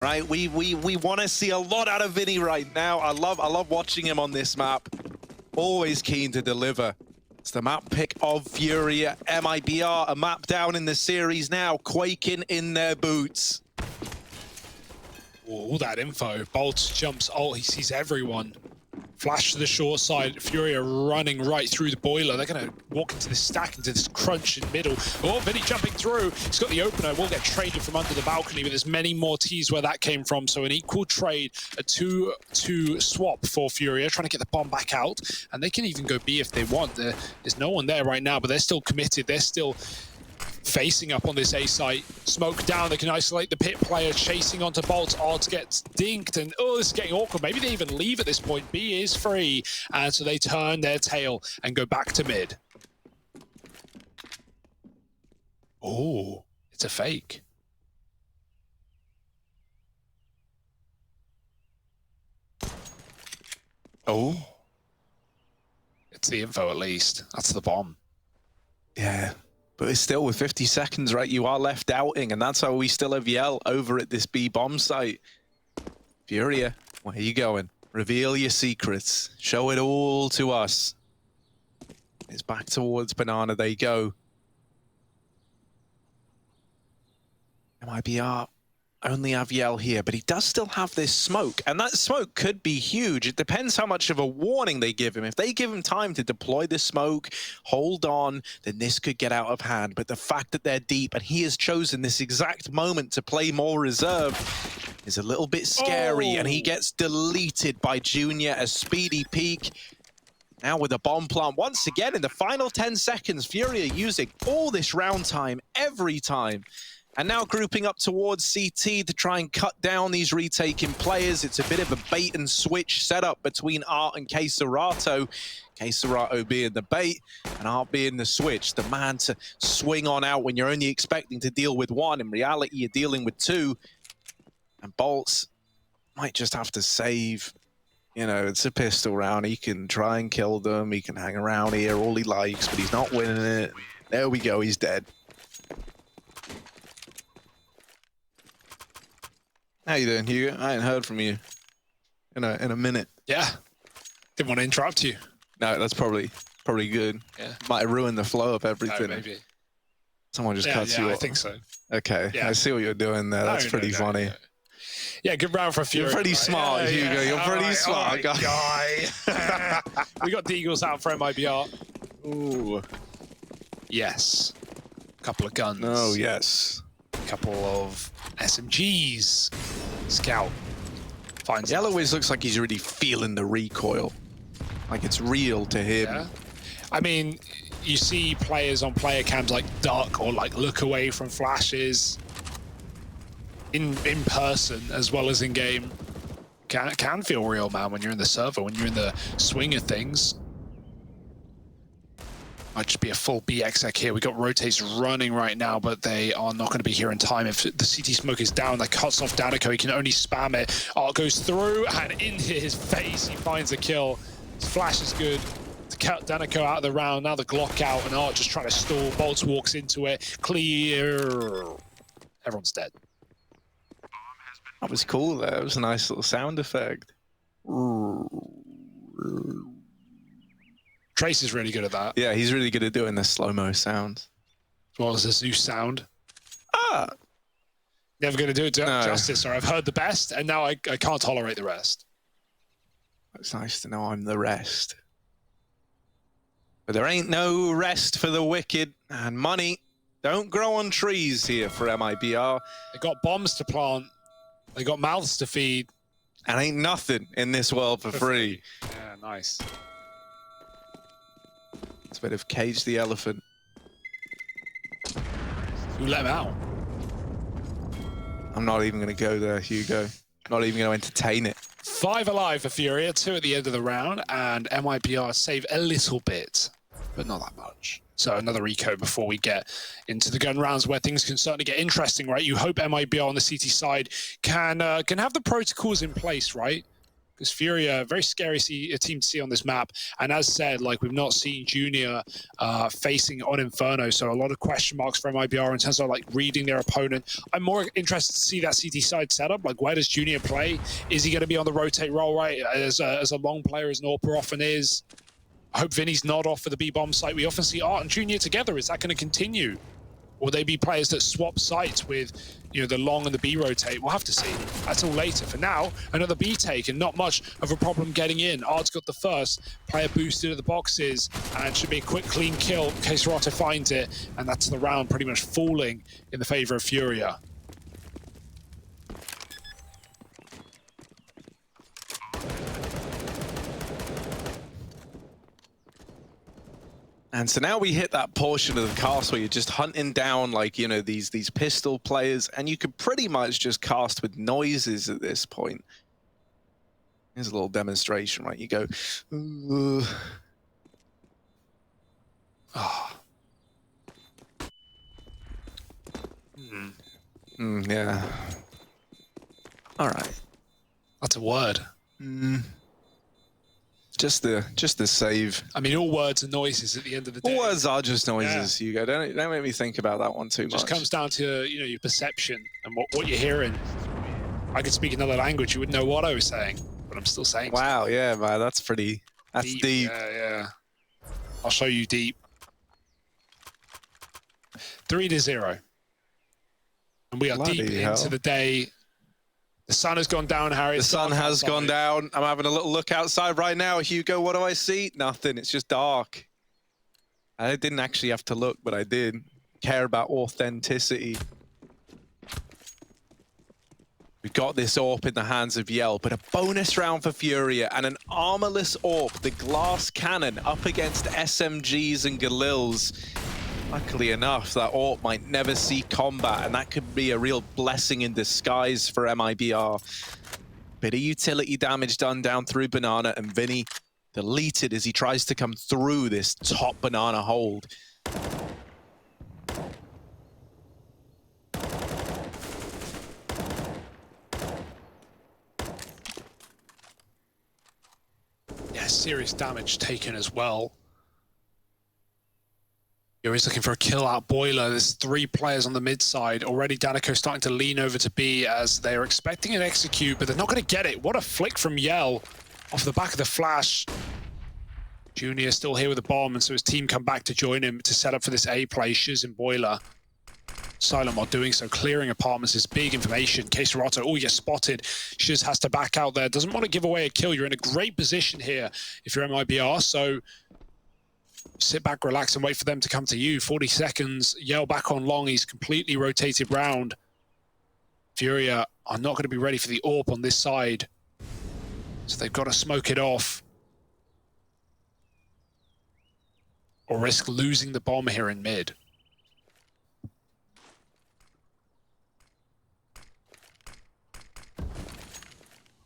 right? We want to see a lot out of Vinny right now. I love watching him on this map. Always keen to deliver. It's the map pick of FURIA. MIBR, a map down in the series now, quaking in their boots. All that info. Bolt jumps ult, he sees everyone. Flash to the short side, FURIA running right through the boiler. They're going to walk into this stack, into this crunch in middle. Oh, Vinny jumping through. He's got the opener. Will get traded from under the balcony, but there's many more T's where that came from. So an equal trade, a 2-2 swap for FURIA, trying to get the bomb back out. And they can even go B if they want. There's no one there right now, but they're still committed. They're still facing up on this A site. Smoke down, they can isolate the pit player, chasing onto Bolt. Odds gets dinked, and oh, this is getting awkward. Maybe they even leave at this point. B is free, and so they turn their tail and go back to mid. Oh, it's a fake. Oh. It's the info at least. That's the bomb. Yeah. But it's still with 50 seconds, right? You are left doubting, and that's how we still have Yell over at this B bomb site. FURIA, where are you going? Reveal your secrets. Show it all to us. It's back towards Banana, they go. MIBR only have Yell here, but he does still have this smoke, and that smoke could be huge. It depends how much of a warning they give him. If they give him time to deploy the smoke, hold on, then this could get out of hand. But the fact that they're deep and he has chosen this exact moment to play more reserve is a little bit scary, and he gets deleted by Junior as Speedy Peak. Now with a bomb plant, once again in the final 10 seconds, FURIA using all this round time, every time. And now grouping up towards CT to try and cut down these retaking players. It's a bit of a bait and switch setup between Art and K-Serato. K-Serato being the bait and Art being the switch. The man to swing on out when you're only expecting to deal with one. In reality, you're dealing with two. And Bolts might just have to save. You know, it's a pistol round. He can try and kill them. He can hang around here all he likes, but he's not winning it. There we go, he's dead. How you doing, Hugo? I ain't heard from you in a minute. Yeah. Didn't want to interrupt you. No, that's probably good. Yeah. Might have ruined the flow of everything. No, maybe. Someone just cuts you off. I think so. Okay, yeah. I see what you're doing there. That's pretty funny. No. Yeah, good round for FURIA. You're pretty smart, Hugo. Yeah. You're pretty smart, guy. We got Deagles out for MIBR. Ooh. Yes. A couple of guns. Oh, yes. A couple of SMGs. Scout finds Yellow always looks like he's really feeling the recoil. Like it's real to him. Yeah. I mean, you see players on player cams like duck or like look away from flashes in person as well as in game. Can feel real, man, when you're in the server, when you're in the swing of things. Might just be a full BXX here. We got rotates running right now, but they are not going to be here in time. If the CT smoke is down, that cuts off Danico. He can only spam it. Art goes through and into his face. He finds a kill. His flash is good to cut Danico out of the round. Now the Glock out, and Art just trying to stall. Bolts walks into it. Clear. Everyone's dead. That was cool, though. It was a nice little sound effect. Trace is really good at that. Yeah, he's really good at doing the slow-mo sounds. As well as the Zeus sound. Ah! Never going to do it justice, or I've heard the best, and now I can't tolerate the rest. It's nice to know I'm the rest. But there ain't no rest for the wicked, and money don't grow on trees here for MIBR. They got bombs to plant. They got mouths to feed. And ain't nothing in this world for free. Yeah, nice. It's a bit of Cage the Elephant. Who let him out? I'm not even going to go there, Hugo. Not even going to entertain it. 5 alive for FURIA, 2 at the end of the round, and MIBR save a little bit, but not that much. So another eco before we get into the gun rounds where things can certainly get interesting, right? You hope MIBR on the CT side can have the protocols in place, right? because FURIA, very scary team to see on this map. And as said, like, we've not seen Junior facing on Inferno, so a lot of question marks for MIBR in terms of like reading their opponent. I'm more interested to see that CT side setup. Like, where does Junior play? Is he going to be on the rotate role, right? As a long player, as Norpa often is. I hope Vinny's not off for the B-bomb site. We often see Art and Junior together. Is that going to continue? Will they be players that swap sites with, you know, the long and the B rotate? We'll have to see. That's all later. For now, another B take and not much of a problem getting in. Art's got the first. Player boosted at the boxes and should be a quick, clean kill in case Rata finds it. And that's the round pretty much falling in the favor of FURIA. And so now we hit that portion of the cast where you're just hunting down, like, you know, these pistol players, and you could pretty much just cast with noises at this point. Here's a little demonstration, right? You go, ooh. Oh. Yeah. All right. That's a word. Just the save. I mean, all words are noises at the end of the day. All words are just noises, yeah. Hugo. Don't make me think about that one too much. It just comes down to, you know, your perception and what you're hearing. I could speak another language, you wouldn't know what I was saying, but I'm still saying wow, something. Yeah, man, that's deep. Yeah. I'll show you deep. 3-0. And we are Bloody deep hell. into the day. The sun has gone down, Harry. The sun has gone down. I'm having a little look outside right now. Hugo, what do I see? Nothing. It's just dark. I didn't actually have to look, but I did. Care about authenticity. We got this AWP in the hands of Yell, but a bonus round for FURIA and an armorless AWP, the glass cannon, up against SMGs and Galils. Luckily enough, that AWP might never see combat, and that could be a real blessing in disguise for MIBR. Bit of utility damage done down through Banana, and Vinny deleted as he tries to come through this top Banana hold. Yeah, serious damage taken as well. He's looking for a kill out Boiler. There's 3 players on the mid side. Already Danico starting to lean over to B as they are expecting an execute, but they're not going to get it. What a flick from Yell off the back of the flash. Junior still here with the bomb, and so his team come back to join him to set up for this A play. Shiz and Boiler. Silent while doing so, clearing apartments is big information. Keserato, oh, he gets spotted. Shiz has to back out there. Doesn't want to give away a kill. You're in a great position here if you're MIBR, so sit back, relax, and wait for them to come to you. 40 seconds. Yell back on long. He's completely rotated round. FURIA are not going to be ready for the AWP on this side, so they've got to smoke it off or risk losing the bomb here in mid.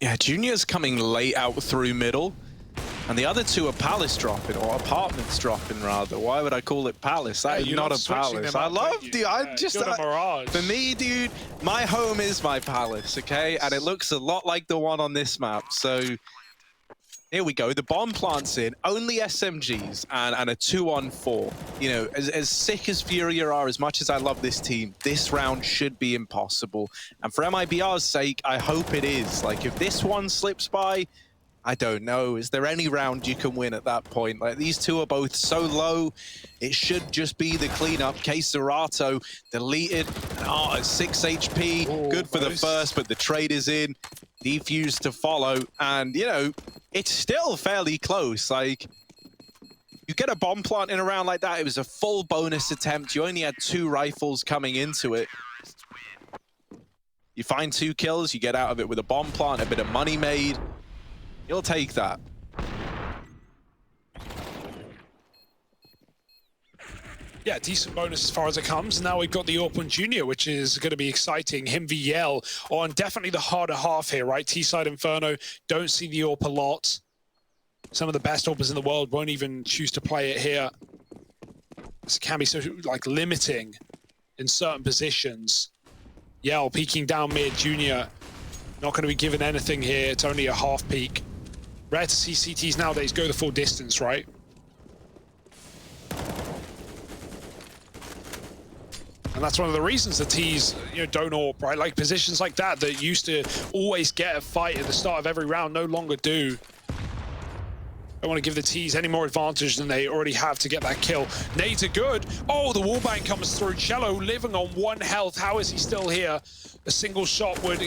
Yeah, Junior's coming late out through middle. And the other 2 are palace dropping, or apartments dropping rather. Why would I call it palace? That is not a palace. I love the, for me, dude, my home is my palace, okay? And it looks a lot like the one on this map. So here we go. The bomb plants in, only SMGs and a 2-on-4. You know, as sick as FURIA are, as much as I love this team, this round should be impossible. And for MIBR's sake, I hope it is. Like, if this one slips by, I don't know. Is there any round you can win at that point? Like, these 2 are both so low. It should just be the cleanup. Keserato deleted. And at 6 HP. Ooh, good for the first, but the trade is in. Defuse to follow. And, you know, it's still fairly close. Like, you get a bomb plant in a round like that. It was a full bonus attempt. You only had 2 rifles coming into it. You find 2 kills. You get out of it with a bomb plant, a bit of money made. You'll take that. Yeah, decent bonus as far as it comes. Now we've got the Open Junior, which is going to be exciting. Him v Yell on definitely the harder half here, right? T-side Inferno, don't see the AWP a lot. Some of the best AWPers in the world won't even choose to play it here. This can be so, like, limiting in certain positions. Yell peeking down mid, Junior Not going to be given anything here. It's only a half peak. Rare to see CTs nowadays go the full distance, right? And that's one of the reasons the T's, don't AWP, right? Like positions like that used to always get a fight at the start of every round, no longer do. Don't want to give the T's any more advantage than they already have to get that kill. Nades are good. Oh, the wallbang comes through. Cello living on 1 health. How is he still here? A single shot would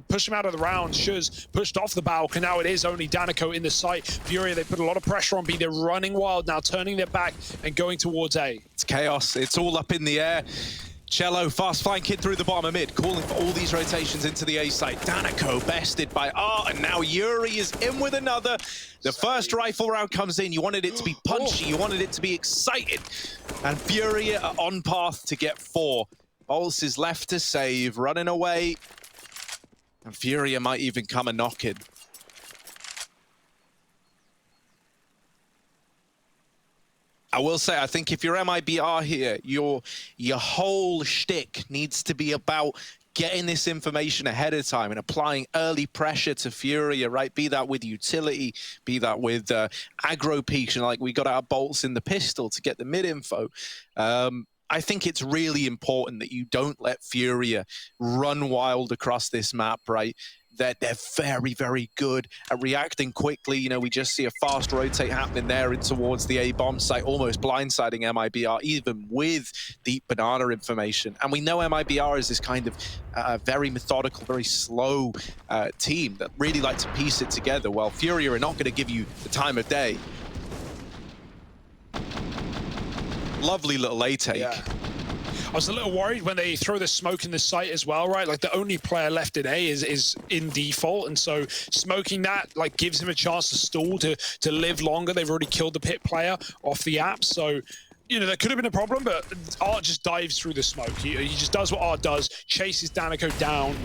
push him out of the round. Shuz pushed off the balcony. Now it is only Danico in the site. FURIA, they put a lot of pressure on B. They're running wild now, turning their back and going towards A. It's chaos. It's all up in the air. Cello, fast flying kid through the bottom of mid, calling for all these rotations into the A site. Danico bested by Art, and now Yuri is in with another. The first rifle round comes in. You wanted it to be punchy, you wanted it to be excited. And FURIA are on path to get 4. Bolts is left to save, running away. And FURIA might even come a knocking. I will say, I think if you're MIBR here, your whole shtick needs to be about getting this information ahead of time and applying early pressure to FURIA, right? Be that with utility, be that with aggro peaks, like we got our bolts in the pistol to get the mid info. I think it's really important that you don't let FURIA run wild across this map, right? They're very, very good at reacting quickly. We just see a fast rotate happening there in towards the A bomb site, almost blindsiding MIBR, even with deep banana information. And we know MIBR is this kind of very methodical, very slow team that really like to piece it together. Well, FURIA are not going to give you the time of day. Lovely little A take. Yeah. I was a little worried when they throw the smoke in the site as well, right? Like the only player left in A is in default, and so smoking that gives him a chance to stall, to live longer. They've already killed the pit player off the app, so that could have been a problem, but Art just dives through the smoke. He just does what Art does, chases Danico down,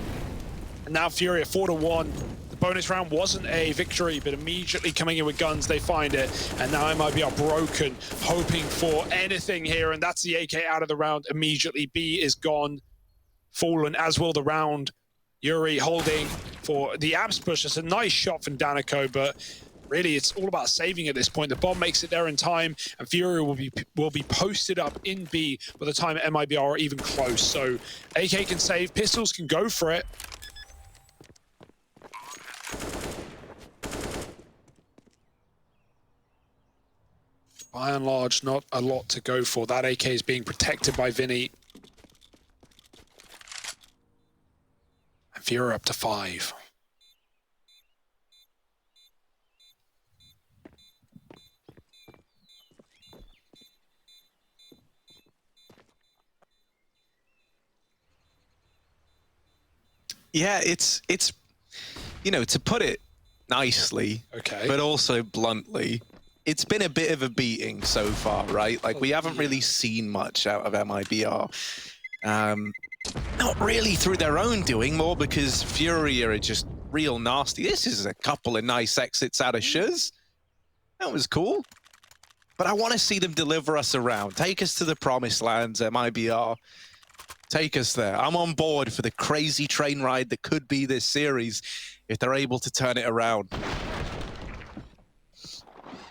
and now FURIA 4-1. The bonus round wasn't a victory, but immediately coming in with guns, they find it. And now MIBR broken, hoping for anything here. And that's the AK out of the round immediately. B is gone, fallen, as will the round. Yuri holding for the abs push. It's a nice shot from Danico, but really it's all about saving at this point. The bomb makes it there in time, and FURIA will be posted up in B by the time MIBR are even close. So AK can save, pistols can go for it. By and large, not a lot to go for. That AK is being protected by Vinny. And FURIA up to 5. Yeah, it's to put it nicely, okay, but also bluntly, it's been a bit of a beating so far, right? Like, we haven't really seen much out of MIBR. Not really through their own doing, more because FURIA are just real nasty. This is a couple of nice exits out of Shuz. That was cool. But I want to see them deliver us around. Take us to the promised lands, MIBR. Take us there. I'm on board for the crazy train ride that could be this series if they're able to turn it around.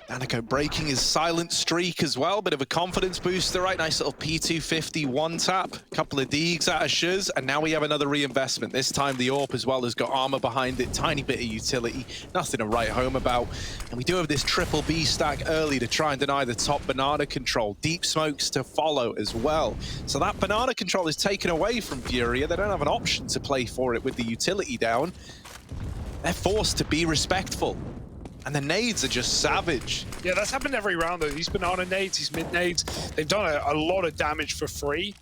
Danico breaking his silent streak as well. Bit of a confidence booster, right? Nice little P250 one tap. Couple of Deegs out of Shuz, and now we have another reinvestment. This time the AWP as well has got armor behind it. Tiny bit of utility. Nothing to write home about. And we do have this triple B stack early to try and deny the top banana control. Deep smokes to follow as well. So that banana control is taken away from FURIA. They don't have an option to play for it with the utility down. They're forced to be respectful. And the nades are just savage. Yeah, that's happened every round, though. These banana nades, these mid nades, they've done a lot of damage for free.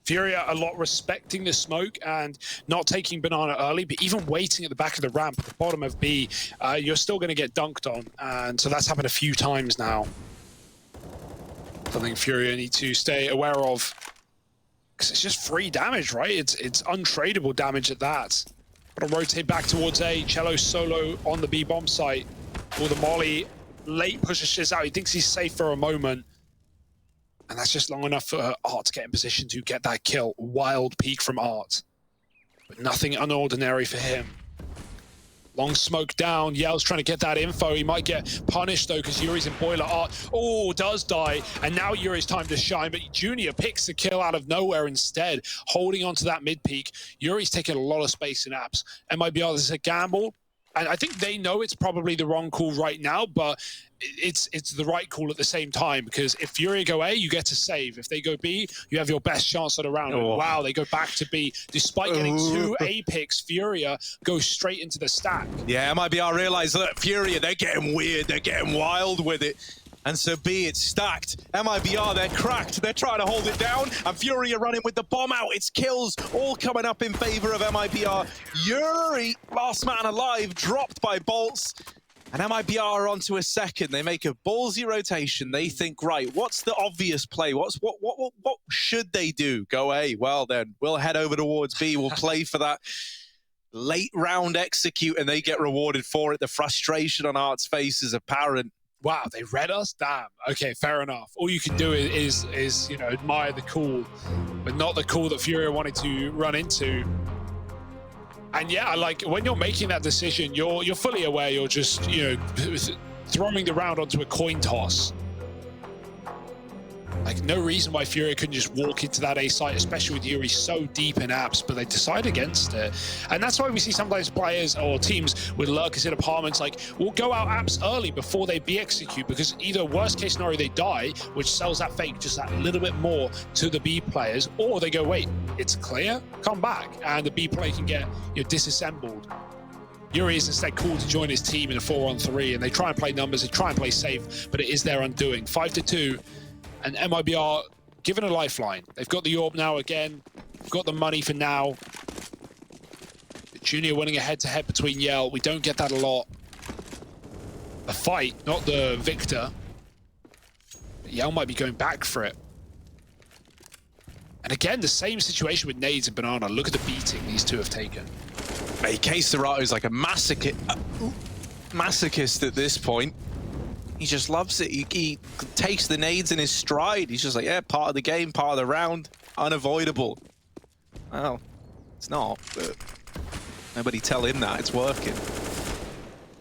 FURIA a lot respecting the smoke and not taking banana early, but even waiting at the back of the ramp at the bottom of B, you're still going to get dunked on. And so that's happened a few times now. Something FURIA need to stay aware of. Because it's just free damage, right? It's untradeable damage at that. Got to rotate back towards A. Cello solo on the B bomb site. Or the molly late pushes Shiz out. He thinks he's safe for a moment. And that's just long enough for Art to get in position to get that kill. Wild peek from Art. but nothing unordinary for him. Long smoke down. Yell's trying to get that info. He might get punished though because Yuri's in boiler art. Oh, does die. And now Yuri's time to shine. But Junior picks the kill out of nowhere instead, holding onto that mid peak. Yuri's taking a lot of space in apps. MIBR, this is a gamble. And I think they know it's probably the wrong call right now, but it's the right call at the same time, because if Furia go A, you get to save. If they go B, you have your best chance at a round. Oh. Wow, they go back to B. Despite getting 2 A picks, Furia goes straight into the stack. Yeah, MIBR realize, look, Furia, they're getting weird, they're getting wild with it. And so B, it's stacked. MIBR, they're cracked. They're trying to hold it down. And Furia running with the bomb out. It's kills all coming up in favor of MIBR. Yuri, last man alive, dropped by bolts. And MIBR are onto a second. They make a ballsy rotation. They think, right, what's the obvious play? What should they do? Go A. Well, then we'll head over towards B. We'll play for that late round execute, and they get rewarded for it. The frustration on Art's face is apparent. Wow, they read us? Damn. Okay, fair enough. All you can do is you know, admire the call, but not the call that Furia wanted to run into. And yeah, like when you're making that decision, you're fully aware you're just, you know, throwing the round onto a coin toss. Like, no reason why Furia couldn't just walk into that A site, especially with Yuri so deep in apps, but they decide against it. And that's why we see sometimes players or teams with lurkers in apartments, like, will go out apps early before they B execute, because either worst case scenario, they die, which sells that fake just that little bit more to the B players, or they go, wait, it's clear, come back, and the B player can get, you know, disassembled. Yuri is instead called to join his team in a 4-on-3, and they try and play numbers, they try and play safe, but it is their undoing. 5-2. And MIBR given a lifeline. They've got the orb now again. They've got the money for now. Junior winning a head-to-head between Yell. We don't get that a lot. A fight, not the victor. Yell might be going back for it. And again, the same situation with Nades and Banana. Look at the beating these two have taken. Hey, K-Serato is like a masochist at this point. He just loves it. He takes the nades in his stride. He's just like, yeah, part of the game, part of the round, unavoidable. Well, it's not, but nobody tell him that. It's working.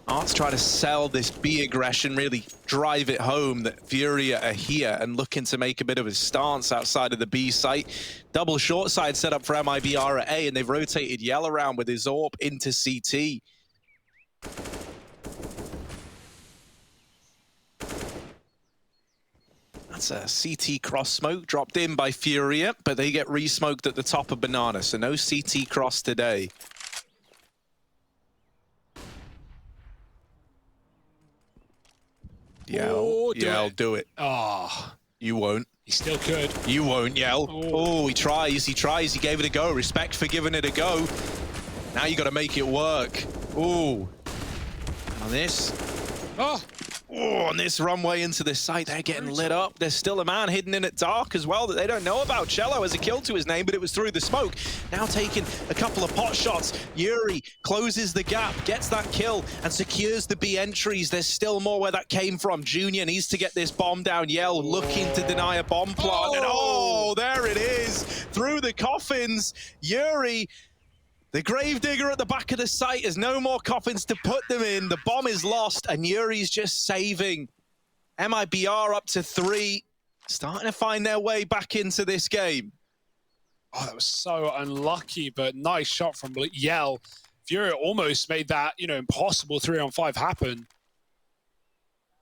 Art's trying to sell this B aggression, really drive it home that Furia are here and looking to make a bit of a stance outside of the B site. Double short side set up for MIBR at A, and they've rotated Yell around with his AWP into CT. That's a CT cross smoke dropped in by Furia, but they get re-smoked at the top of Banana, so no CT cross today. Yell, Yell, do it. Oh, you won't. He still could. You won't, Yell. Oh, he tries, he gave it a go. Respect for giving it a go. Now you got to make it work. Oh, on this. Oh, on this runway into this site, they're getting lit up. There's still a man hidden in it dark as well that they don't know about. Cello has a kill to his name, but it was through the smoke. Now taking a couple of pot shots. Yuri closes the gap, gets that kill, and secures the B entries. There's still more where that came from. Junior needs to get this bomb down. Yell looking to deny a bomb plant. And oh, there it is. Through the coffins, Yuri, the gravedigger at the back of the site, has no more coffins to put them in. The bomb is lost, and Yuri's just saving. MIBR up to 3, starting to find their way back into this game. Oh, that was so unlucky, but nice shot from Yell. Furia almost made that, you know, impossible 3-on-5 happen.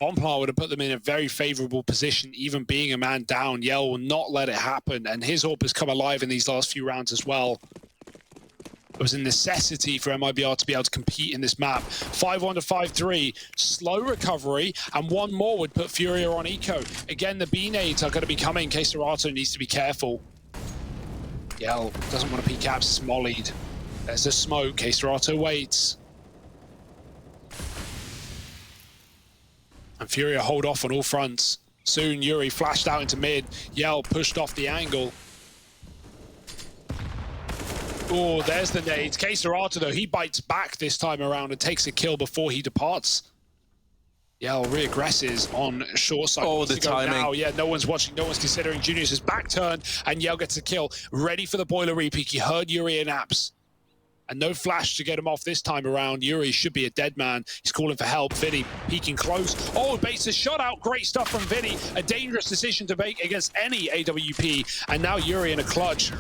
Bomb plant would have put them in a very favorable position, even being a man down. Yell will not let it happen, and his AWP has come alive in these last few rounds as well. It was a necessity for MIBR to be able to compete in this map. 5-1 to 5-3, slow recovery, and one more would put Furia on eco. Again, the B nades are going to be coming. K-Serato needs to be careful. Yell doesn't want to peek caps, smollied. There's a smoke, K-Serato waits. And Furia hold off on all fronts. Soon, Yuri flashed out into mid. Yell pushed off the angle. Oh, there's the nades. K-Serato, though, he bites back this time around and takes a kill before he departs. Yell re-aggresses on short side. Oh, the timing. Now. Yeah, no one's watching, no one's considering. Junior's his back turn, and Yell gets a kill. Ready for the boiler repeat. He heard Yuri in apps. and no flash to get him off this time around. Yuri should be a dead man. He's calling for help. Vinny peeking close. Oh, baits a shot out. Great stuff from Vinny. A dangerous decision to make against any AWP. And now Yuri in a clutch.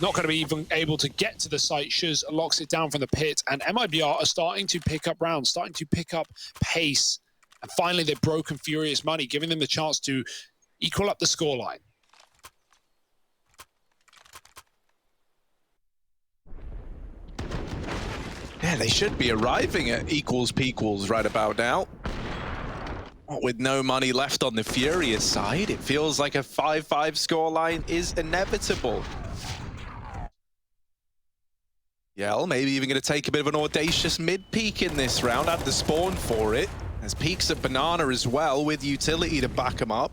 Not going to be even able to get to the site. Shuz locks it down from the pit. And MIBR are starting to pick up rounds, starting to pick up pace. And finally, they've broken Furia's money, giving them the chance to equal up the scoreline. Yeah, they should be arriving at equals right about now. With no money left on the Furia side, it feels like a 5-5 scoreline is inevitable. Yell maybe even going to take a bit of an audacious mid-peek in this round, add the spawn for it. There's peeks at Banana as well with utility to back him up.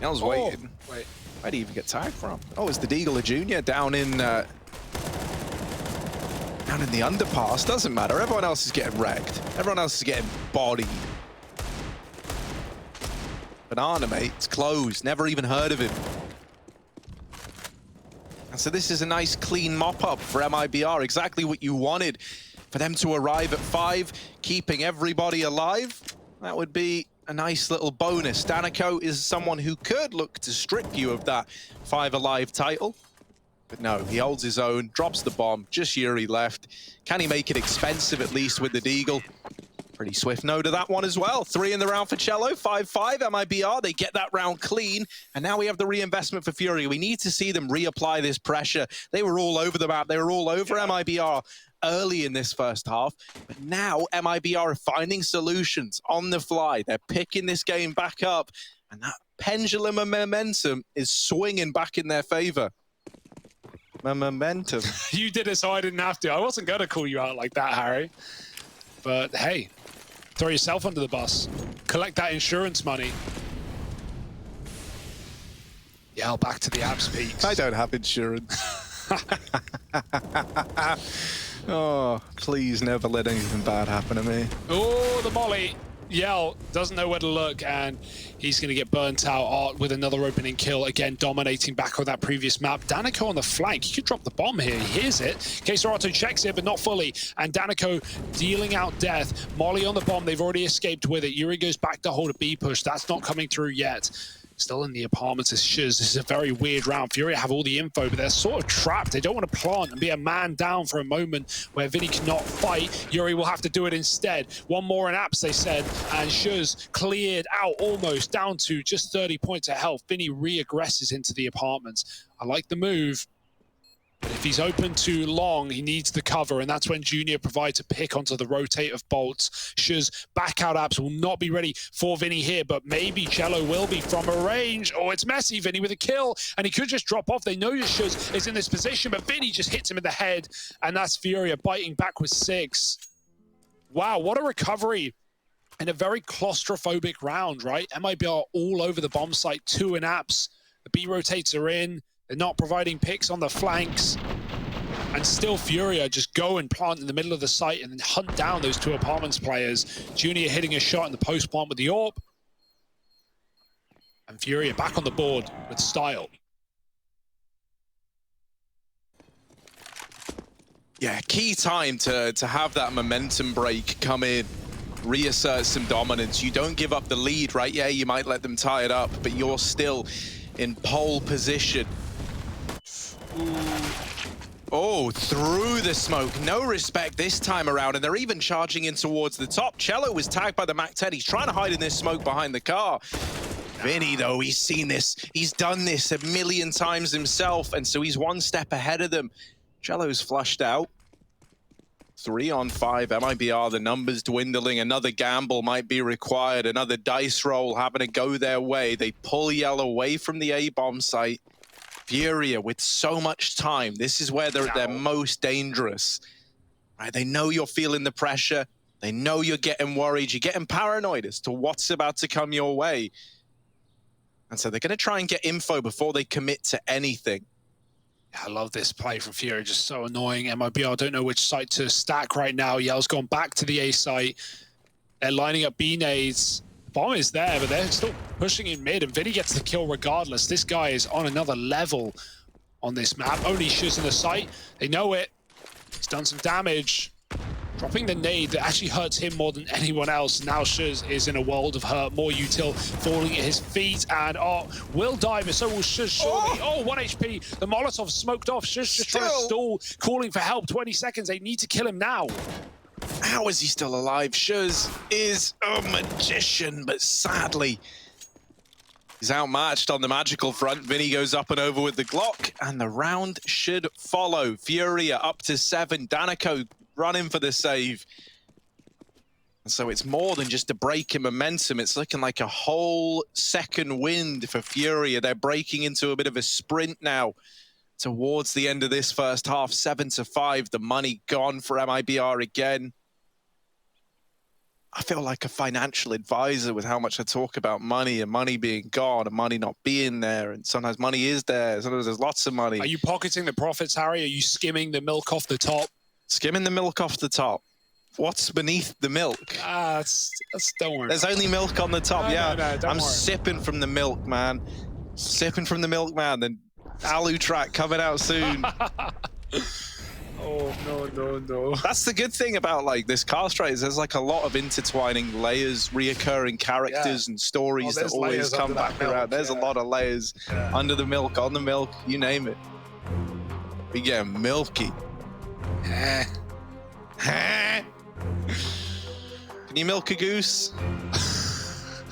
Yell's waiting. Wait. Where'd he even get tagged from? Oh, it's the Deagler Jr. down in the underpass. Doesn't matter. Everyone else is getting wrecked. Everyone else is getting bodied. Banana, mate, it's closed. Never even heard of him. And so this is a nice clean mop-up for MIBR. Exactly what you wanted. For them to arrive at 5, keeping everybody alive. That would be a nice little bonus. Danico is someone who could look to strip you of that 5 alive title. But no, he holds his own, drops the bomb, just Yuri left. Can he make it expensive at least with the Deagle? Pretty swift no to that one as well. 3 in the round for Cello, 5-5, MIBR, they get that round clean. And now we have the reinvestment for Furia. We need to see them reapply this pressure. They were all over the map, they were all over MIBR early in this first half. But now MIBR are finding solutions on the fly. They're picking this game back up. And that pendulum of momentum is swinging back in their favor. Momentum. You did it so I didn't have to. I wasn't going to call you out like that, Harry. But hey, throw yourself under the bus. Collect that insurance money. Yeah, back to the abs peaks. I don't have insurance. Oh, please never let anything bad happen to me. Oh, the molly. Yell doesn't know where to look, and he's going to get burnt out. Art with another opening kill, again dominating back on that previous map. Danico on the flank, he could drop the bomb here, he hears it. Queserato checks it, but not fully, and Danico dealing out death. Molly on the bomb, they've already escaped with it. Yuri goes back to hold a B push, that's not coming through yet. Still in the apartments is Shuz. This is a very weird round. Furia have all the info, but they're sort of trapped. They don't want to plant and be a man down for a moment where Vinny cannot fight. Yuri will have to do it instead. One more in apps, they said, and Shuz cleared out almost down to just 30 points of health. Vinny re-aggresses into the apartments. I like the move. But if he's open too long, he needs the cover, and that's when Junior provides a pick onto the rotate of bolts. Shuz back out apps will not be ready for Vinny here, but maybe Cello will be from a range. Oh, it's messy. Vinny with a kill, and he could just drop off. They know Shuz is in this position, but Vinny just hits him in the head, and that's Furia biting back with 6. Wow, what a recovery. In a very claustrophobic round, right? MIBR all over the bomb site, 2 in apps. The B rotates are in. They're not providing picks on the flanks. And still Furia just go and plant in the middle of the site and then hunt down those 2 apartments players. Junior hitting a shot in the post plant with the AWP. And Furia back on the board with style. Yeah, key time to have that momentum break come in. Reassert some dominance. You don't give up the lead, right? Yeah, you might let them tie it up, but you're still in pole position. Oh, through the smoke. No respect this time around, and they're even charging in towards the top. Cello was tagged by the MAC-10. He's trying to hide in this smoke behind the car. Vinny, though, he's seen this. He's done this a million times himself, and so he's 1 step ahead of them. Cello's flushed out. 3 on 5. MIBR, the numbers dwindling. Another gamble might be required. Another dice roll having to go their way. They pull Yell away from the A-bomb site. Furia with so much time. This is where they're most dangerous. Right? They know you're feeling the pressure. They know you're getting worried. You're getting paranoid as to what's about to come your way. And so they're going to try and get info before they commit to anything. I love this play from Furia, just so annoying. MIBR don't know which site to stack right now. Yell's gone back to the A site. They're lining up B nades. Bomb is there, but they're still pushing in mid, and Vinny gets the kill regardless. This guy is on another level on this map. Only Shuz in the site. They know it. He's done some damage. Dropping the nade that actually hurts him more than anyone else. Now Shuz is in a world of hurt. More util falling at his feet, and will die, but so will Shuz surely. Oh, 1 HP. The Molotov smoked off. Shuz just trying to stall, calling for help. 20 seconds. They need to kill him now. How is he still alive? Shuz is a magician, but sadly, he's outmatched on the magical front. Vinny goes up and over with the Glock, and the round should follow. Furia up to 7. Danico running for the save. And so it's more than just a break in momentum. It's looking like a whole second wind for Furia. They're breaking into a bit of a sprint now towards the end of this first half. 7-5. The money gone for MIBR again. I feel like a financial advisor with how much I talk about money and money being gone and money not being there. And sometimes money is there. Sometimes there's lots of money. Are you pocketing the profits, Harry? Are you skimming the milk off the top? Skimming the milk off the top. What's beneath the milk? That's don't worry. There's only milk on the top. No, I'm sipping from the milk, man. Sipping from the milk, man. The Alu track coming out soon. Oh, no. That's the good thing about like this cast race. There's like a lot of intertwining layers, reoccurring characters and stories that always come back around. There's a lot of layers under the milk, on the milk, you name it. We get milky. Can you milk a goose?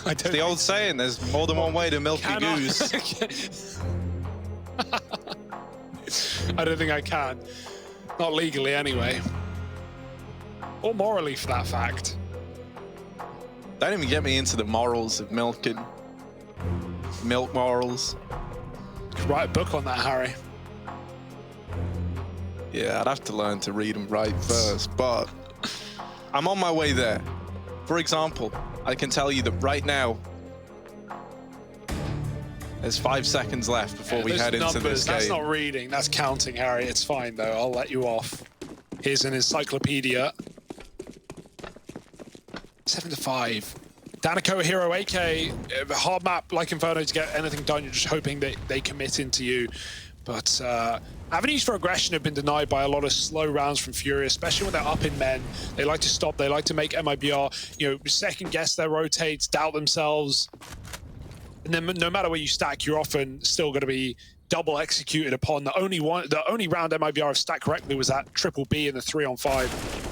It's the old saying, there's more than one way to milk a goose. I don't think I can. Not legally, anyway. Or morally, for that fact. Don't even get me into the morals of milking. Milk morals. You could write a book on that, Harry. Yeah, I'd have to learn to read and write first, but I'm on my way there. For example, I can tell you that right now, there's 5 seconds left before we head into this game. That's not reading, that's counting, Harry. It's fine, though. I'll let you off. Here's an encyclopedia. 7-5. Danico, Hero, AK. Hard map like Inferno to get anything done. You're just hoping that they commit into you. But avenues for aggression have been denied by a lot of slow rounds from Furia, especially when they're up in men. They like to stop. They like to make MIBR, second guess their rotates, doubt themselves. And then no matter where you stack, you're often still going to be double executed upon. The only round MIBR have stacked correctly was that triple B in the 3-on-5.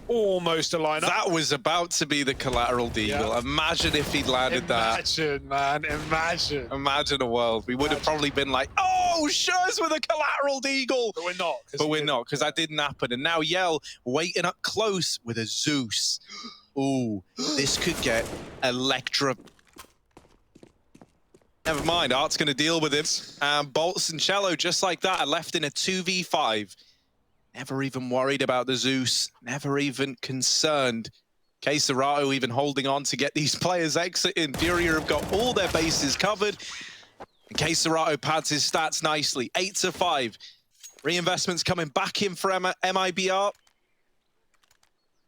Almost a lineup. That was about to be the collateral deagle. Yeah. Imagine if he'd landed that. Imagine, man. Imagine. Imagine a world. We would have probably been like, oh, Shuz with a collateral deagle. But we're not. But we're not, because that didn't happen. And now Yell waiting up close with a Zeus. Ooh, this could get Electra. Never mind, Art's going to deal with him. And Bolts and Cello, just like that, are left in a 2v5. Never even worried about the Zeus. Never even concerned. Serato even holding on to get these players exiting. Furia have got all their bases covered. And Serato pads his stats nicely. 8-5. Reinvestments coming back in for MIBR.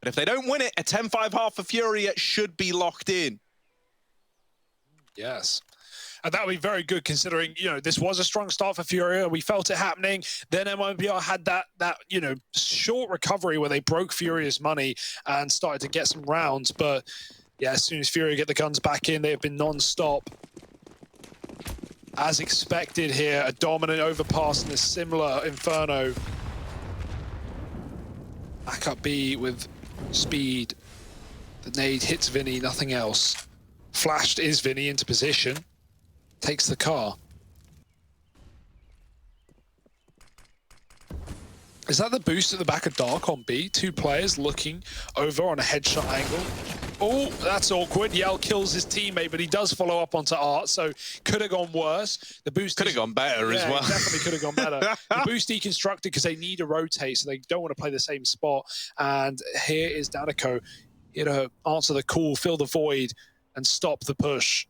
But if they don't win it, a 10-5 half for Furia should be locked in. Yes. And that would be very good considering, this was a strong start for Furia. We felt it happening. Then MIBR had that short recovery where they broke Furia's money and started to get some rounds. But yeah, as soon as Furia get the guns back in, they have been non-stop. As expected here, a dominant overpass in a similar Inferno. Back up B with speed. The nade hits Vinny, nothing else. Flashed is Vinny into position. Takes the car. Is that the boost at the back of Dark on B? 2 players looking over on a headshot angle. Oh, that's awkward. Yell kills his teammate, but he does follow up onto Art, so could have gone worse. The boost could have gone better as well. Definitely could have gone better. The boost deconstructed because they need to rotate, so they don't want to play the same spot. And here is Danico here to answer the call, fill the void, and stop the push.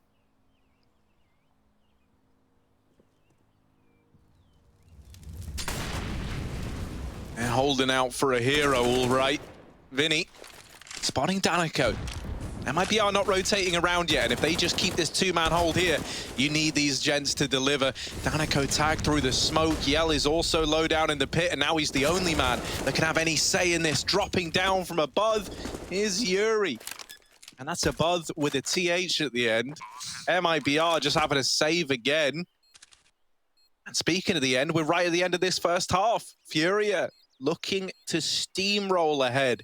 And holding out for a hero, all right. Vinny spotting Danico. MIBR not rotating around yet, and if they just keep this two-man hold here, you need these gents to deliver. Danico tagged through the smoke. Yell is also low down in the pit, and now he's the only man that can have any say in this. Dropping down from above is Yuri. And that's a buzz with a TH at the end. MIBR just having a save again. And speaking of the end, we're right at the end of this first half. FURIA looking to steamroll ahead,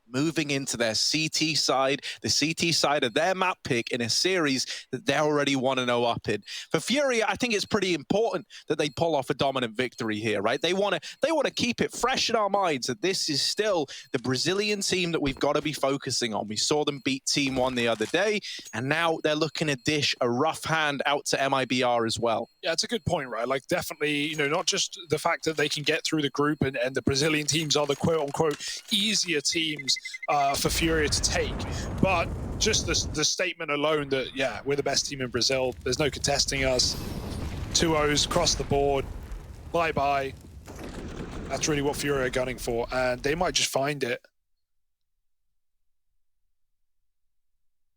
moving into their CT side, the CT side of their map pick in a series that they're already 1-0 up in. For FURIA, I think it's pretty important that they pull off a dominant victory here, right? They want to keep it fresh in our minds that this is still the Brazilian team that we've got to be focusing on. We saw them beat Team 1 the other day, and now they're looking to dish a rough hand out to MIBR as well. Yeah, it's a good point, right? Like, definitely, you know, not just the fact that they can get through the group and the Brazilian teams are the quote-unquote easier teams for FURIA to take, but just the statement alone that, yeah, we're the best team in Brazil, there's no contesting us, 2-0s across the board, bye-bye. That's really what FURIA are gunning for, and they might just find it.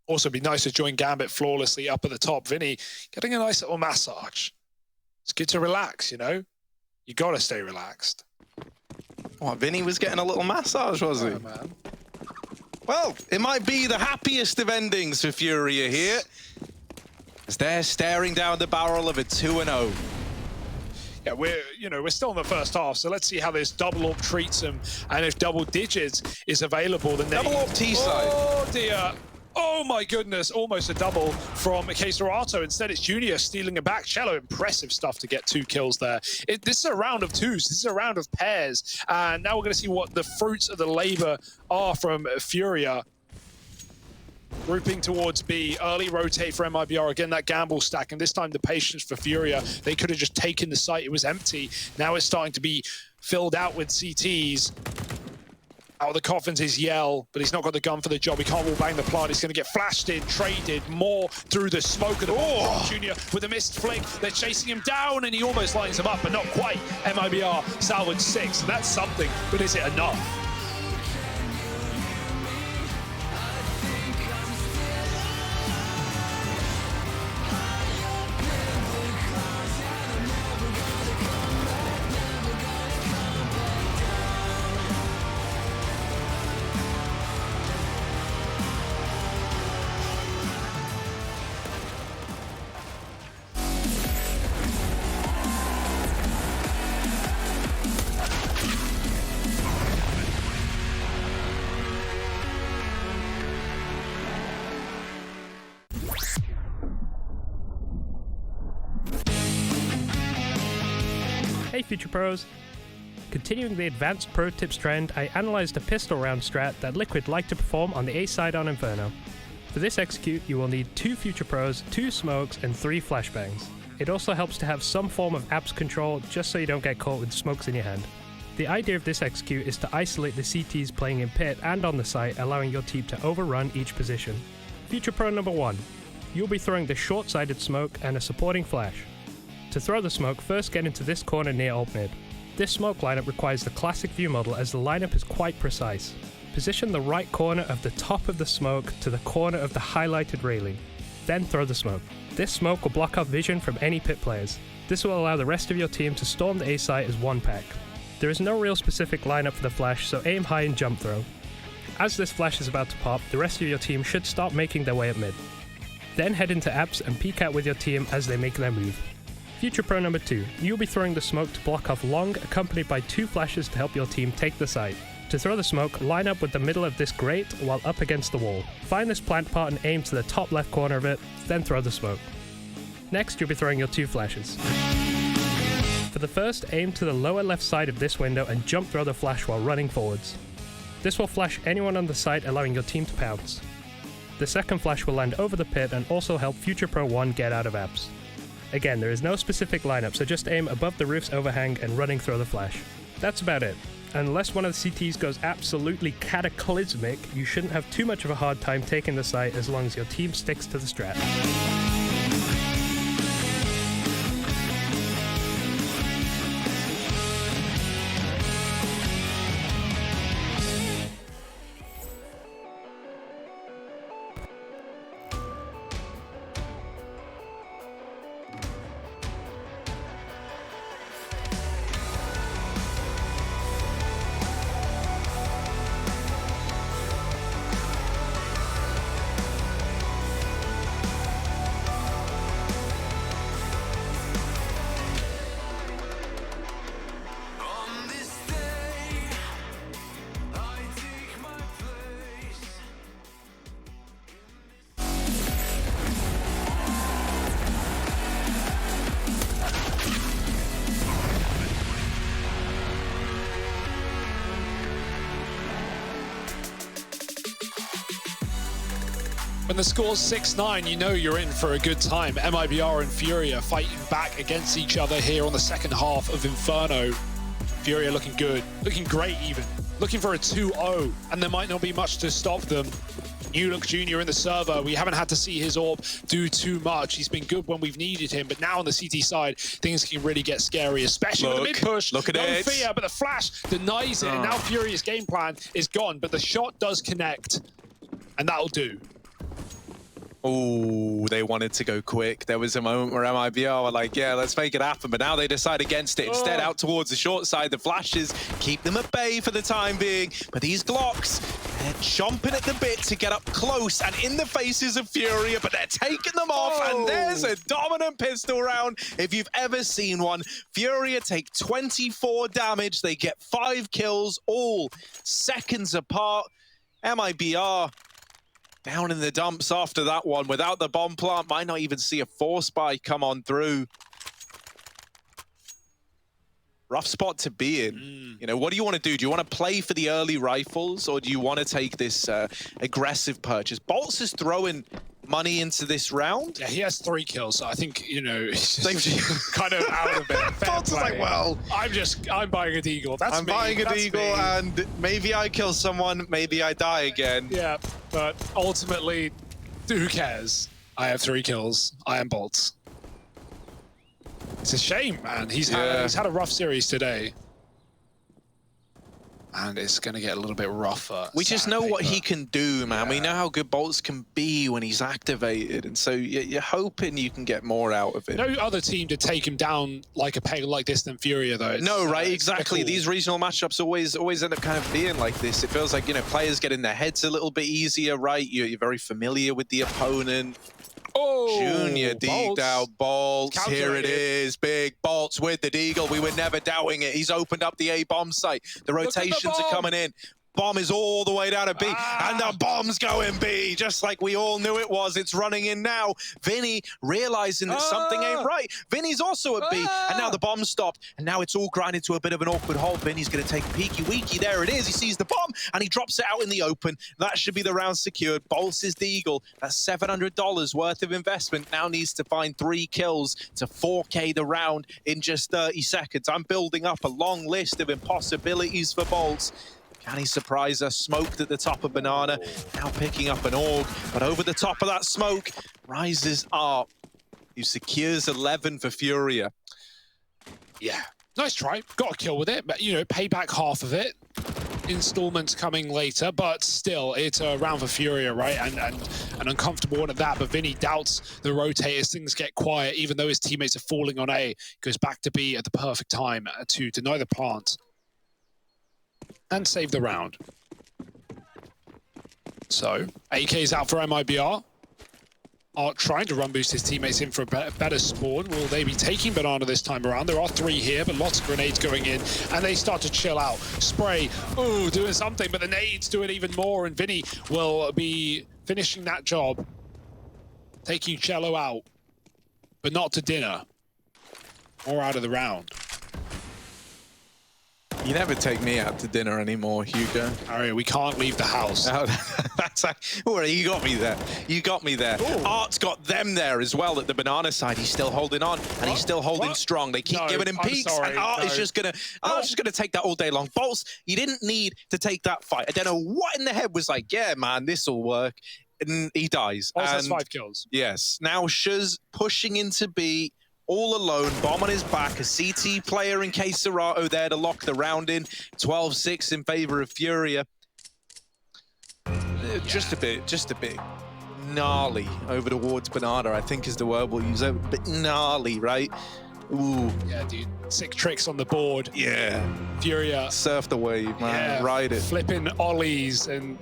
Also, be nice to join Gambit flawlessly up at the top. Vinny getting a nice little massage. It's good to relax, you know? You gotta stay relaxed. What, Vinny was getting a little massage, was he? Man. Well, it might be the happiest of endings for FURIA here, as they're staring down the barrel of a 2-0. Yeah, we're still in the first half, so let's see how this double AWP treats them, and if double digits is available, then double AWP T side. Oh dear. Oh my goodness, almost a double from Keserato. Instead, it's Junior stealing it back. Cello, impressive stuff to get 2 kills there. This is a round of twos. This is a round of pairs. And now we're going to see what the fruits of the labor are from FURIA. Grouping towards B, early rotate for MIBR. Again, that gamble stack, and this time the patience for FURIA. They could have just taken the site. It was empty. Now it's starting to be filled out with CTs. Out of the coffins is Yell, but he's not got the gun for the job. He can't wall bang the plant. He's going to get flashed in, traded more through the smoke of the bomb. Junior with a missed flick. They're chasing him down, and he almost lines him up, but not quite. MIBR salvaged 6. That's something, but is it enough? Hey Future Pros! Continuing the advanced pro tips trend, I analysed a pistol round strat that Liquid like to perform on the A side on Inferno. For this execute, you will need 2 Future Pros, 2 smokes, and 3 flashbangs. It also helps to have some form of apps control, just so you don't get caught with smokes in your hand. The idea of this execute is to isolate the CTs playing in pit and on the site, allowing your team to overrun each position. Future Pro number 1. You'll be throwing the short-sided smoke and a supporting flash. To throw the smoke, first get into this corner near alt mid. This smoke lineup requires the classic view model as the lineup is quite precise. Position the right corner of the top of the smoke to the corner of the highlighted railing. Then throw the smoke. This smoke will block off vision from any pit players. This will allow the rest of your team to storm the A site as one pack. There is no real specific lineup for the flash, so aim high and jump throw. As this flash is about to pop, the rest of your team should start making their way at mid. Then head into apps and peek out with your team as they make their move. Future Pro number 2, you'll be throwing the smoke to block off long, accompanied by 2 flashes to help your team take the site. To throw the smoke, line up with the middle of this grate while up against the wall. Find this plant part and aim to the top left corner of it, then throw the smoke. Next, you'll be throwing your 2 flashes. For the first, aim to the lower left side of this window and jump throw the flash while running forwards. This will flash anyone on the site, allowing your team to pounce. The second flash will land over the pit and also help Future Pro 1 get out of apps. Again, there is no specific lineup, so just aim above the roof's overhang and running throw the flash. That's about it. Unless one of the CTs goes absolutely cataclysmic, you shouldn't have too much of a hard time taking the site as long as your team sticks to the strat. When the score's 6-9, you know you're in for a good time. MIBR and FURIA fighting back against each other here on the second half of Inferno. FURIA looking good, looking great even. Looking for a 2-0, and there might not be much to stop them. New Look Jr. in the server. We haven't had to see his orb do too much. He's been good when we've needed him, but now on the CT side, things can really get scary, especially with the mid-push. Look at no it. fear, but the flash denies it, and now FURIA's game plan is gone, but the shot does connect, and that'll do. Oh, they wanted to go quick. There was a moment where MIBR were like, yeah, let's make it happen. But now they decide against it. Instead, out towards the short side, the flashes keep them at bay for the time being. But these Glocks, they're chomping at the bit to get up close and in the faces of FURIA, but they're taking them off. And there's a dominant pistol round if you've ever seen one. FURIA take 24 damage. They get 5 kills, all seconds apart. MIBR down in the dumps after that one. Without the bomb plant, might not even see a force spike come on through. Rough spot to be in. You know, what do you want to do? Do you want to play for the early rifles, or do you want to take this aggressive purchase? Bolts is throwing money into this round. Yeah, he has 3 kills, so I think, you know, he's just kind of out of it. Bolts is like, well, I'm buying a deagle. That's I'm buying a deagle, and maybe I kill someone, maybe I die again. Yeah, but ultimately, who cares? I have 3 kills. I am Bolts. It's a shame, man. He's had a rough series today. And it's going to get a little bit rougher. We just know what he can do, man. Yeah. We know how good Bolts can be when he's activated. And so you're hoping you can get more out of him. No other team to take him down like a peg like this than FURIA, though. No, right? Exactly. Cool. These regional matchups always end up kind of being like this. It feels like, you know, players get in their heads a little bit easier, right? You're very familiar with the opponent. Oh, Junior deagled out Bolts. Calculated. Here it is. Big Bolts with the deagle. We were never doubting it. He's opened up the A bomb site. The rotations are coming in. Bomb is all the way down to B, and the bomb's going B, just like we all knew it was. It's running in now. Vinny realizing that something ain't right. Vinny's also at B, and now the bomb stopped, and now it's all grinded to a bit of an awkward hole. Vinny's going to take a peeky weeky. There it is. He sees the bomb, and he drops it out in the open. That should be the round secured. Bolts is the eagle. That's $700 worth of investment. Now needs to find 3 kills to 4K the round in just 30 seconds. I'm building up a long list of impossibilities for Bolts. Can he surprise us? Smoked at the top of Banana, now picking up an AUG, but over the top of that smoke, rises up. He secures 11 for FURIA. Yeah, nice try. Got a kill with it, but, you know, pay back half of it. Installments coming later, but still, it's a round for FURIA, right? And an uncomfortable one at that, but Vinny doubts the rotators. Things get quiet, even though his teammates are falling on A. Goes back to B at the perfect time to deny the plant and save the round. So, AK's out for MIBR. Are trying to run boost his teammates in for a better spawn. Will they be taking Banana this time around? There are 3 here, but lots of grenades going in, and they start to chill out. Spray, ooh, doing something, but the nades do it even more, and Vinny will be finishing that job. Taking Cello out, but not to dinner. Or out of the round. You never take me out to dinner anymore, Hugo. Harry, we can't leave the house. Oh, that's you got me there. You got me there. Ooh. Art's got them there as well at the Banana side. He's still holding on, and he's still holding strong. They keep giving him peeks, and Art is just gonna take that all day long. Bolts, you didn't need to take that fight. I don't know what in the head was like, yeah, man, this will work. And he dies. Bolts has 5 kills. Yes. Now Shuz pushing into B. All alone, bomb on his back, a CT player in case Serato there to lock the round in. 12-6 in favor of FURIA. Just a bit gnarly over towards Banana, I think is the word we'll use. A bit gnarly, right? Ooh. Yeah, dude. Sick tricks on the board. Yeah. FURIA. Surf the wave, man. Yeah. Ride it. Flipping ollies and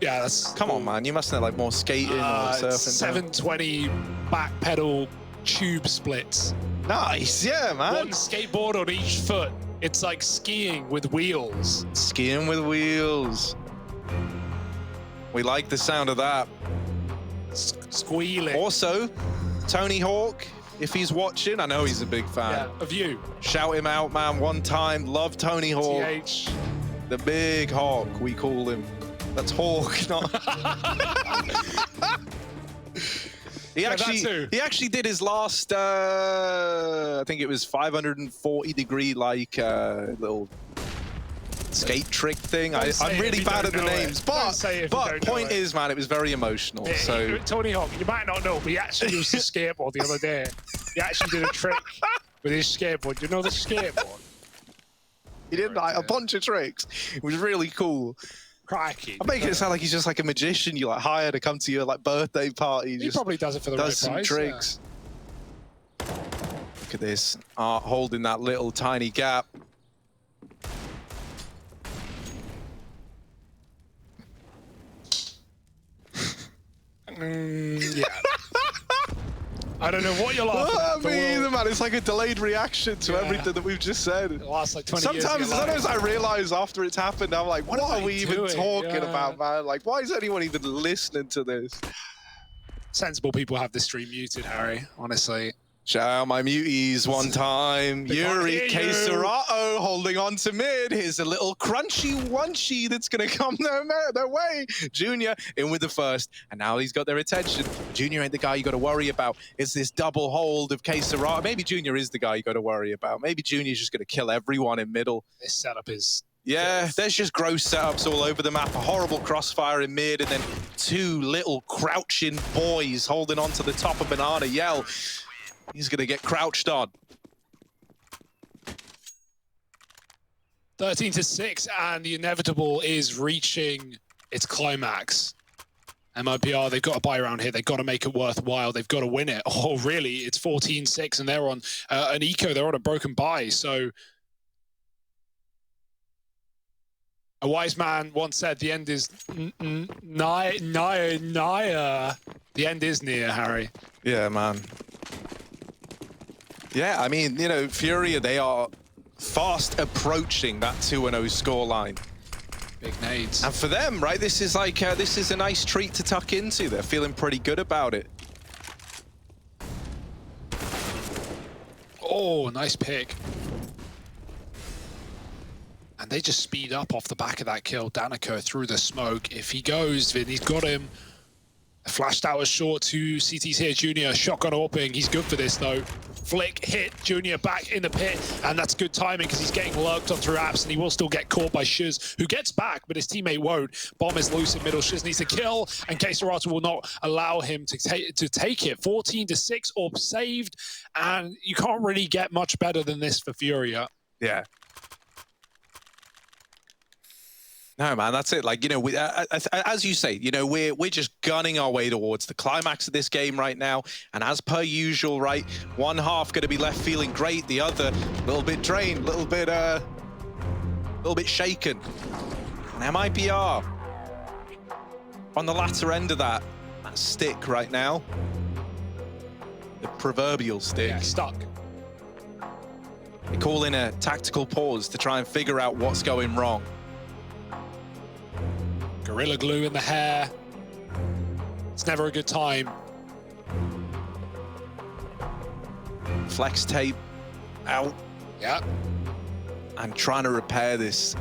yeah, that's... Come on, man. You must know, like, more skating or surfing. 720 back pedal tube splits. Nice, yeah, man. 1 skateboard on each foot. It's like skiing with wheels. Skiing with wheels. We like the sound of that. Squealing. Also, Tony Hawk, if he's watching, I know he's a big fan. Yeah, of you. Shout him out, man, one time. Love Tony Hawk. TH. The big hawk, we call him. That's Hawk, not... He actually did his last, I think it was 540-degree, like, little skate trick thing. I'm really bad at the names, but point is, man, it was very emotional. Yeah, so Tony Hawk, you might not know, but he actually used a skateboard the other day. He actually did a trick with his skateboard. Do you know the skateboard? He did like a bunch of tricks. It was really cool. Crikey. I'm making it sound like he's just like a magician you like hire to come to your like birthday party. He probably does it for the right price. Does some tricks. Yeah. Look at this. Art holding that little tiny gap. Yeah. I don't know what you're laughing at. Me either, man. It's like a delayed reaction to everything that we've just said. It lasts like 20 years. Sometimes I realize after it's happened, I'm like, what are we even talking about, man? Like, why is anyone even listening to this? Sensible people have this stream muted, Harry, honestly. Shout out my muties one time. Yuri Queserato holding on to mid. Here's a little crunchy wunchy that's going to come their way. Junior in with the first, and now he's got their attention. Junior ain't the guy you got to worry about. It's this double hold of Queserato. Maybe Junior is the guy you got to worry about. Maybe Junior's just going to kill everyone in middle. This setup is... Yeah, there's just gross setups all over the map. A horrible crossfire in mid, and then two little crouching boys holding on to the top of Banana Yell. He's going to get crouched on. 13-6, and the inevitable is reaching its climax. MIBR, they've got to buy around here. They've got to make it worthwhile. They've got to win it. Oh, really? It's 14-6, and they're on an eco. They're on a broken buy. So a wise man once said, the end is nigh. The end is near, Harry. Yeah, man. Yeah, I mean, you know, Furia, they are fast approaching that 2-0 scoreline. Big nades. And for them, right, this is like, this is a nice treat to tuck into. They're feeling pretty good about it. Oh, nice pick. And they just speed up off the back of that kill. Danica through the smoke. If he goes, Vinny's got him. Flashed out a short to CT's here, Junior. Shotgun opening. He's good for this, though. Flick, hit, Junior back in the pit. And that's good timing because he's getting lurked on through apps, and he will still get caught by Shiz, who gets back, but his teammate won't. Bomb is loose in middle. Shiz needs to kill, and Queserato will not allow him to take it. 14-6, orb saved, and you can't really get much better than this for Furia. Yeah. No, man, that's it. Like, you know, as you say, you know, we're just gunning our way towards the climax of this game right now. And as per usual, right, one half going to be left feeling great, the other a little bit drained, a little bit shaken. And MIBR on the latter end of that stick right now, the proverbial stick. Yeah, stuck. They call in a tactical pause to try and figure out what's going wrong. Gorilla glue in the hair. It's never a good time. Flex tape out. Yeah. I'm trying to repair this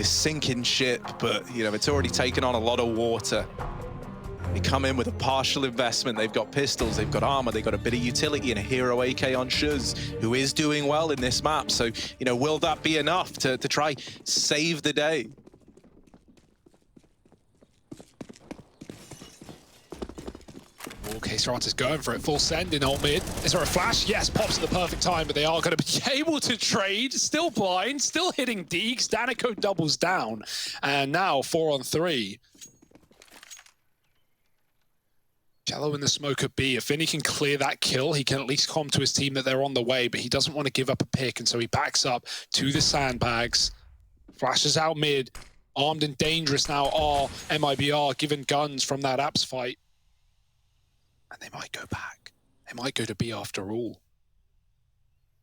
sinking ship, but you know, it's already taken on a lot of water. They come in with a partial investment. They've got pistols, they've got armor, they've got a bit of utility and a hero AK on Shuz, who is doing well in this map. So, you know, will that be enough to try save the day? Queserato's going for it, full send in ult mid. Is there a flash? Yes, pops at the perfect time, but they are going to be able to trade. Still blind, still hitting Deeks. Danico doubles down, and now 4-on-3. Jello in the smoke at B. If Vinny can clear that kill, he can at least calm to his team that they're on the way, but he doesn't want to give up a pick, and so he backs up to the sandbags. Flashes out mid. Armed and dangerous now are MIBR, given guns from that apps fight. And they might go back. They might go to B after all.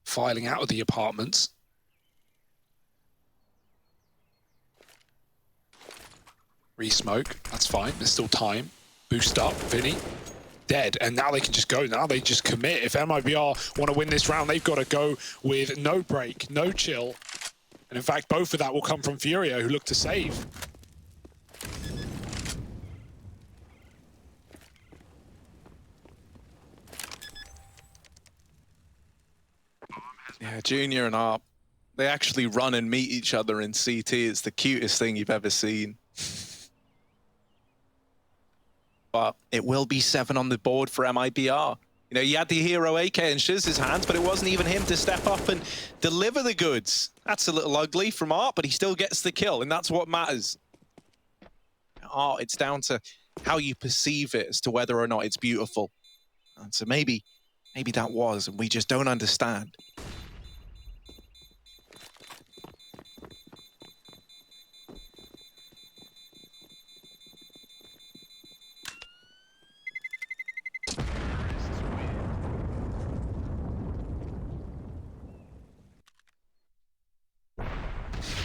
Filing out of the apartments. Re-smoke, that's fine, there's still time. Boost up, Vinny. Dead, and now they can just go. Now they just commit. If MIBR want to win this round, they've got to go with no break, no chill. And in fact, both of that will come from Furia, who look to save. Yeah, Junior and Arp, they actually run and meet each other in CT. It's the cutest thing you've ever seen. But it will be 7 on the board for MIBR. You know, he had the hero AK in Shiz's hands, but it wasn't even him to step up and deliver the goods. That's a little ugly from Art, but he still gets the kill, and that's what matters. Art, it's down to how you perceive it as to whether or not it's beautiful. And so maybe that was, and we just don't understand.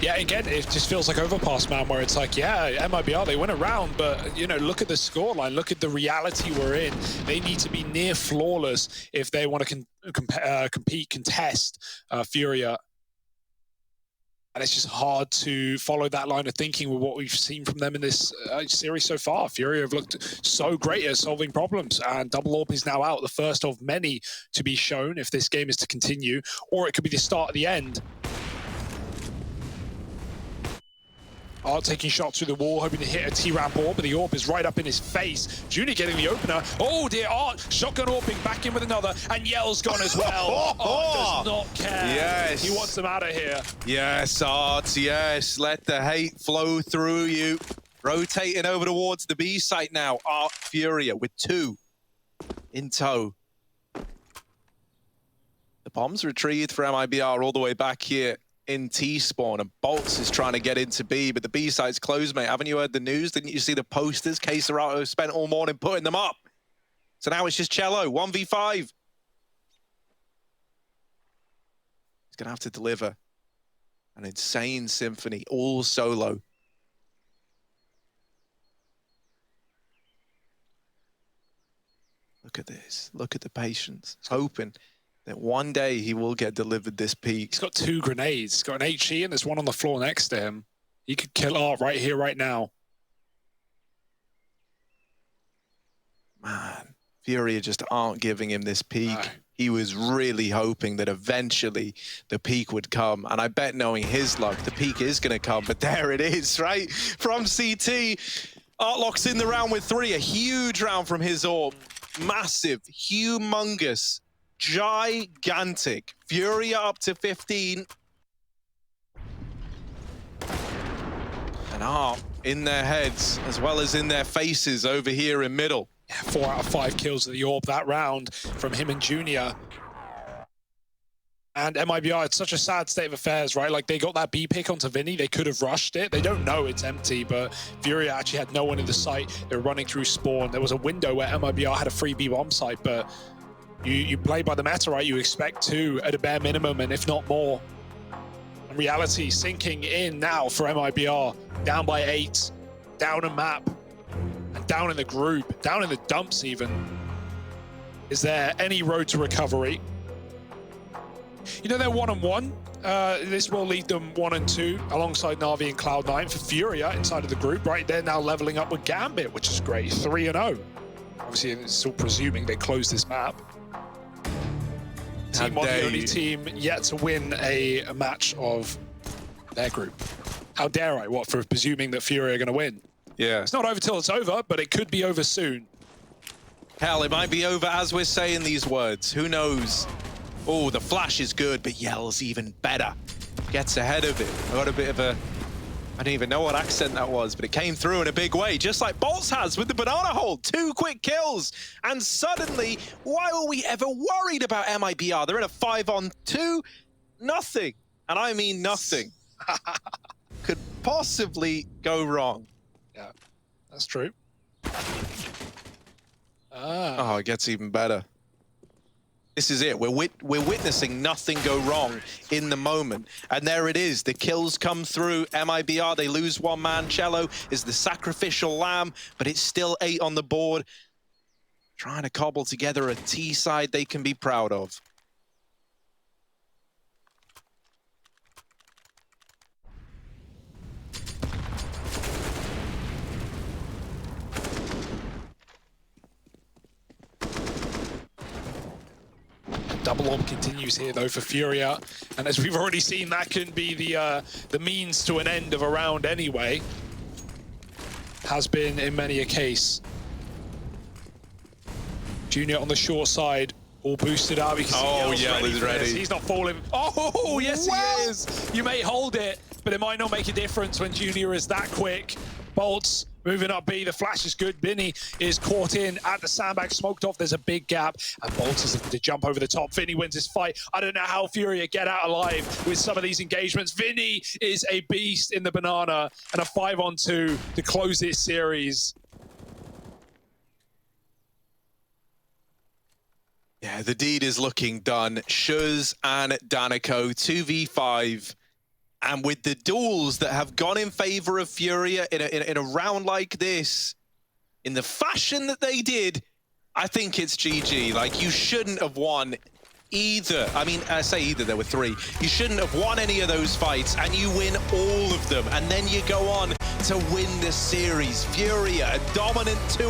Yeah, again, it just feels like Overpass, man, where it's like, yeah, MIBR, they went around, but, you know, look at the scoreline, look at the reality we're in. They need to be near flawless if they want to compete, contest FURIA. And it's just hard to follow that line of thinking with what we've seen from them in this series so far. FURIA have looked so great at solving problems, and Double Orb is now out, the first of many to be shown if this game is to continue, or it could be the start of the end. Art taking shots through the wall, hoping to hit a T-ramp orb, but the orb is right up in his face. Junior getting the opener. Oh dear, Art, shotgun orbing, back in with another, and Yell's gone as well. Art does not care. Yes. He wants them out of here. Yes, Art, yes. Let the hate flow through you. Rotating over towards the B site now. Art FURIA with 2 in tow. The bomb's retrieved for MIBR all the way back here in T-spawn, and Bolts is trying to get into B, but the B site's closed, mate. Haven't you heard the news? Didn't you see the posters? K-Serato spent all morning putting them up. So now it's just Cello, 1v5. He's gonna have to deliver an insane symphony, all solo. Look at this, look at the patience. Hoping that one day he will get delivered this peak. He's got 2 grenades. He's got an HE and there's one on the floor next to him. He could kill Art right here, right now. Man, FURIA just aren't giving him this peak. No. He was really hoping that eventually the peak would come. And I bet, knowing his luck, the peak is going to come. But there it is, right? From CT, Art locks in the round with 3. A huge round from his orb. Massive, humongous, gigantic. FURIA up to 15. And Art in their heads, as well as in their faces over here in middle. 4 out of 5 kills of the orb that round from him and Junior. And MIBR, it's such a sad state of affairs, right? Like, they got that B pick onto Vinny. They could have rushed it. They don't know it's empty, but FURIA actually had no one in the site. They were running through spawn. There was a window where MIBR had a free B bomb site, but you play by the meta, right? You expect 2 at a bare minimum, and if not more. And reality sinking in now for MIBR. Down by 8, down a map, and down in the group, down in the dumps even. Is there any road to recovery? You know, they're 1-1. This will lead them 1-2 alongside Na'Vi and Cloud9 for FURIA inside of the group, right? They're now leveling up with Gambit, which is great. 3-0. Obviously, it's still presuming they close this map. Team 1, the only team yet to win a match of their group. How dare I? What, for presuming that FURIA are going to win? Yeah. It's not over till it's over, but it could be over soon. Hell, it might be over as we're saying these words. Who knows? Oh, the flash is good, but Yell's even better. Gets ahead of it. I got a bit of a... I don't even know what accent that was, but it came through in a big way, just like Bolts has with the banana hold. 2 quick kills. And suddenly, why were we ever worried about MIBR? They're in a 5-on-2. Nothing, and I mean nothing, could possibly go wrong. Yeah, that's true. Oh, it gets even better. This is it. We're witnessing nothing go wrong in the moment. And there it is. The kills come through. MIBR, they lose 1 man. Cello is the sacrificial lamb, but it's still 8 on the board. Trying to cobble together a T side they can be proud of. double orb continues here though for FURIA, and as we've already seen, that can be the means to an end of a round anyway. Has been in many a case. Junior on the short side, all boosted up. You can see Yell is ready. He's not falling. Oh, yes he is. You may hold it, but it might not make a difference when Junior is that quick. Bolts moving up B. The flash is good. Vinny is caught in at the sandbag, smoked off. There's a big gap, and Bolts is looking to jump over the top. Vinny wins his fight. I don't know how FURIA get out alive with some of these engagements. Vinny is a beast in the banana, and a 5-on-2 to close this series. Yeah, the deed is looking done. Shuz and Danico, 2v5. And with the duels that have gone in favor of FURIA in a round like this, in the fashion that they did, I think it's GG. Like, you shouldn't have won either. I mean, I say either, there were 3. You shouldn't have won any of those fights, and you win all of them. And then you go on to win the series. FURIA, a dominant 2.